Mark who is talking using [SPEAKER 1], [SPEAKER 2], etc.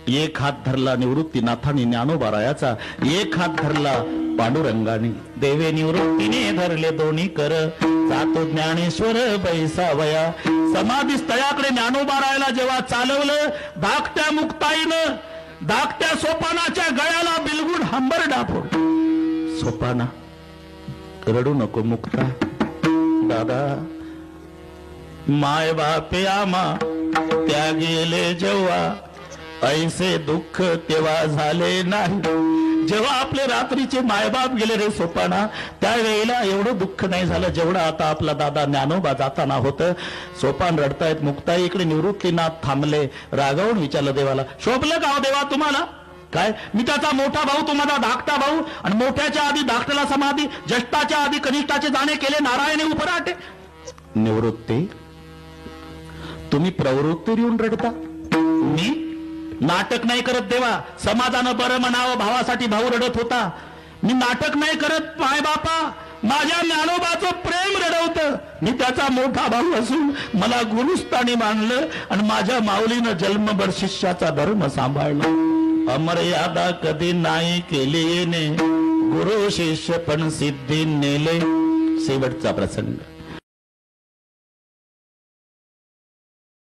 [SPEAKER 1] एक हात धरला निवृत्तीनाथाने ज्ञानोबारायाचा, एक हात धरला पांडुरंगाने. देवे निवृत्तीने धरले दोन्ही कर, जातो ज्ञानेश्वर बैसावया. समाधी स्थळाकडे ज्ञानोबारायाला जेव्हा चालवलं, धाकट्या मुक्ताईनं धाकट्या सोपानाच्या गळ्याला बिलगुण हंबर डाफो. सोपाना रडू नको मुक्ता, दादा माय बापे आमा त्या गेले जेव्हा, ऐसे दुःख तेव्हा झाले नाही. जेव्हा आपले रात्रीचे मायबाप गेले रे सोपाना, त्यावेळेला एवढं दुःख नाही झालं जेवढं आता आपला दादा ज्ञानोबा जाताना होतं. सोपान रडतायत. मुक्ताई इकडे निवृत्तीनाथ थांबले. रागावून विचारलं देवाला, शोभलं का हो देवा तुम्हाला? काय मी त्याचा मोठा भाऊ, तुम्हाला धाकटा भाऊ, आणि मोठ्याच्या आधी धाकट्याला समाधी, ज्येष्ठाच्या आधी कनिष्ठाचे जाणे केले नारायणे उपराटे. निवृत्ती तुम्ही प्रवृत्तीवर येऊन रडता, मी नाटक नाही करत देवा. समाजानं बरं म्हणावं भावासाठी भाऊ रडत होता. मी नाटक नाही करत माय बापा, माझ्या ज्ञानोबाचं प्रेम रडवतं. मी त्याचा मोठा भाऊ असून मला गुरुस्थानी मानलं आणि माझ्या माऊलीनं जन्मभर शिष्याचा धर्म सांभाळला. अमर्यादा कधी नाही केली येणे, गुरु शिष्य पण सिद्धी नेले. शेवटचा प्रसंग.